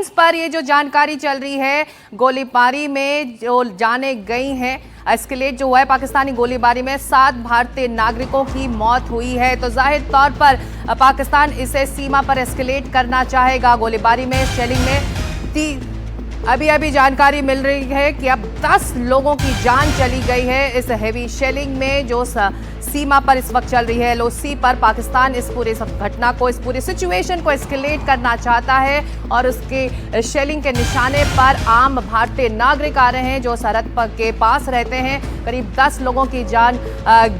इस पर ये जो जानकारी चल रही है, गोलीबारी में जो जाने गई हैं, एस्केलेट जो हुआ है पाकिस्तानी गोलीबारी में 7 भारतीय नागरिकों की मौत हुई है। तो जाहिर तौर पर पाकिस्तान इसे सीमा पर एस्केलेट करना चाहेगा। गोलीबारी में शेलिंग में अभी जानकारी मिल रही है कि अब 10 लोगों की जान चली गई है इस हेवी शेलिंग में जो सीमा पर इस वक्त चल रही है एलओसी पर। पाकिस्तान इस पूरे घटना को, इस पूरे सिचुएशन को एस्केलेट करना चाहता है और उसके शेलिंग के निशाने पर आम भारतीय नागरिक आ रहे हैं जो सरहद के पास रहते हैं। करीब 10 लोगों की जान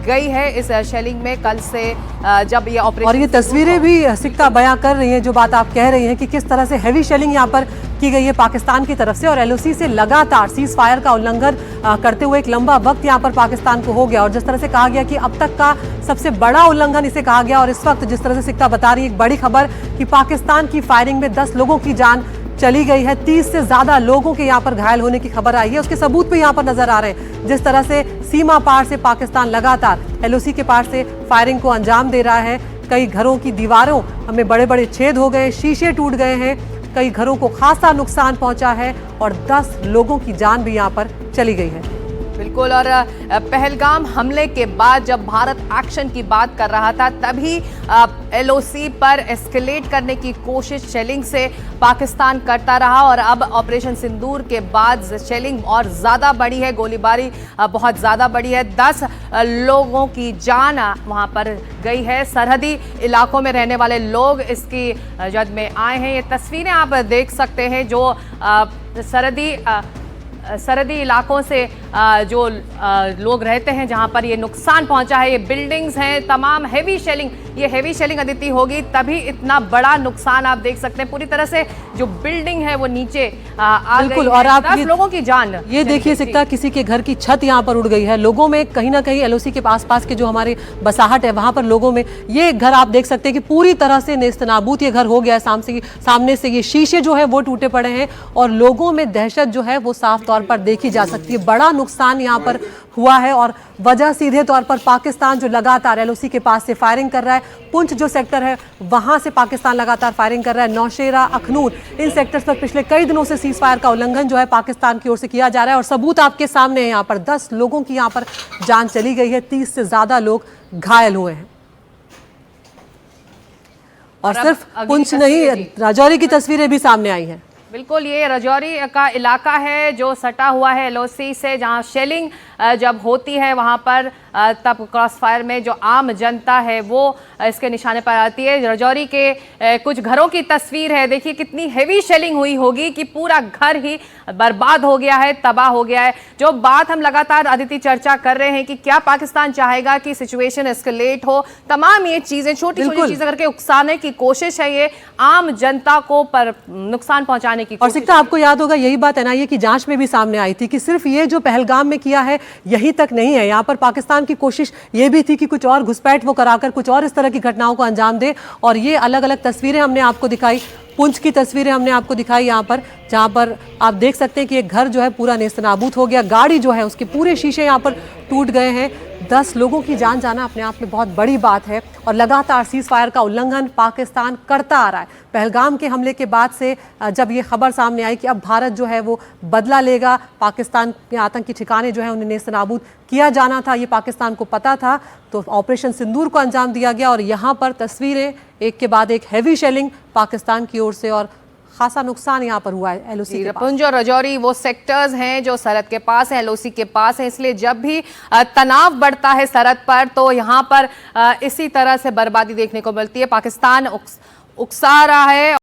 गई है इस शेलिंग में कल से जब ये ऑपरेशन। और ये तस्वीरें भी सिक्का बयां कर रही हैं जो बात आप कह रही हैं कि किस तरह से हेवी शेलिंग यहाँ पर की गई है पाकिस्तान की तरफ से और एलओसी से लगातार सीज फायर का उल्लंघन करते हुए एक लंबा वक्त यहाँ पर पाकिस्तान को हो गया। और जिस तरह से कहा गया कि अब तक का सबसे बड़ा उल्लंघन इसे कहा गया और इस वक्त जिस तरह से सिक्का बता रही है एक बड़ी खबर कि पाकिस्तान की फायरिंग में 10 लोगों की जान चली गई है, 30 से ज्यादा लोगों के यहाँ पर घायल होने की खबर आई है। उसके सबूत भी यहाँ पर नजर आ रहे हैं। जिस तरह से सीमा पार से पाकिस्तान लगातार एलओसी के पार से फायरिंग को अंजाम दे रहा है। कई घरों की दीवारों में बड़े बड़े छेद हो गए, शीशे टूट गए हैं, कई घरों को खासा नुकसान पहुंचा है और 10 लोगों की जान भी यहाँ पर चली गई है। बिल्कुल। और पहलगाम हमले के बाद जब भारत एक्शन की बात कर रहा था तभी एलओसी पर एस्केलेट करने की कोशिश शेलिंग से पाकिस्तान करता रहा और अब ऑपरेशन सिंदूर के बाद शेलिंग और ज़्यादा बढ़ी है, गोलीबारी बहुत ज़्यादा बढ़ी है। 10 लोगों की जान वहाँ पर गई है। सरहदी इलाकों में रहने वाले लोग इसकी जद में आए हैं। ये तस्वीरें आप देख सकते हैं जो सरहदी इलाकों से जो लोग रहते हैं जहां पर ये नुकसान पहुंचा है। ये बिल्डिंग्स हैं, तमाम हेवी शेलिंग, ये हेवी शेलिंग अदिति होगी तभी इतना बड़ा नुकसान आप देख सकते हैं। पूरी तरह से जो बिल्डिंग है वो नीचे आ गई है। और आप 10 लोगों की जान ये देखिए सिक्का, किसी के घर की छत यहाँ पर उड़ गई है। लोगों में कहीं ना कहीं एलओसी के आसपास के जो हमारे बसाहट है वहां पर लोगों में ये घर आप देख सकते हैं कि पूरी तरह से नेस्तनाबूत ये घर हो गया है। सामने से ये शीशे जो है वो टूटे पड़े हैं और लोगों में दहशत जो है वो साफ तौर पर देखी जा सकती है। बड़ा नुकसान यहाँ पर हुआ है और वजह सीधे तौर पर पाकिस्तान जो लगातार एलओसी के पास से फायरिंग कर रहा है। पुंछ जो सेक्टर है वहां से पाकिस्तान लगातार फायरिंग कर रहा है। नौशेरा, अखनूर, इन सेक्टर्स पर पिछले कई दिनों से सीज फायर का उल्लंघन जो है पाकिस्तान की ओर से किया जा रहा है और सबूत आपके सामने है। यहाँ पर 10 लोगों की यहाँ पर जान चली गई है, 30 से ज्यादा लोग घायल हुए हैं। और सिर्फ पुंछ नहीं, राजौरी की तस्वीरें भी सामने आई हैं। बिल्कुल, ये राजौरी का इलाका है जो सटा हुआ है एलओसी से, जहां शेलिंग जब होती है वहां पर तब क्रॉस फायर में जो आम जनता है वो इसके निशाने पर आती है। राजौरी के कुछ घरों की तस्वीर है, देखिए कितनी हेवी शेलिंग हुई होगी कि पूरा घर ही बर्बाद हो गया है, तबाह हो गया है। जो बात हम लगातार अदिति चर्चा कर रहे हैं कि क्या पाकिस्तान चाहेगा कि सिचुएशन एस्केलेट हो, तमाम ये चीजें छोटी छोटी चीजें करके उकसाने की कोशिश है, ये आम जनता को पर नुकसान पहुंचाने की। और सिक्का, आपको याद होगा यही बात एनआईए की जांच में भी सामने आई थी कि सिर्फ ये जो पहलगाम में किया है यही तक नहीं है। यहाँ पर पाकिस्तान की कोशिश ये भी थी कि कुछ और घुसपैठ वो कराकर कुछ और इस तरह की घटनाओं को अंजाम दे। और ये अलग अलग तस्वीरें हमने आपको दिखाई, पुंछ की तस्वीरें हमने आपको दिखाई यहाँ पर, जहाँ पर आप देख सकते हैं कि एक घर जो है पूरा नेस्तनाबूद हो गया, गाड़ी जो है उसके पूरे शीशे यहाँ पर टूट गए हैं। 10 लोगों की जान जाना अपने आप में बहुत बड़ी बात है और लगातार सीज फायर का उल्लंघन पाकिस्तान करता आ रहा है। पहलगाम के हमले के बाद से जब ये खबर सामने आई कि अब भारत जो है वो बदला लेगा, पाकिस्तान के आतंकी ठिकाने जो है उन्हें नेस्तनाबूद किया जाना था, ये पाकिस्तान को पता था, तो ऑपरेशन सिंदूर को अंजाम दिया गया। और यहाँ पर तस्वीरें एक के बाद एक हेवी शेलिंग पाकिस्तान की ओर से और खासा नुकसान यहाँ पर हुआ है एलओसी के पास। पुंछ और राजौरी वो सेक्टर्स हैं जो सरहद के पास हैं, एलओसी के पास हैं, इसलिए जब भी तनाव बढ़ता है सरहद पर तो यहाँ पर इसी तरह से बर्बादी देखने को मिलती है। पाकिस्तान उकसा रहा है।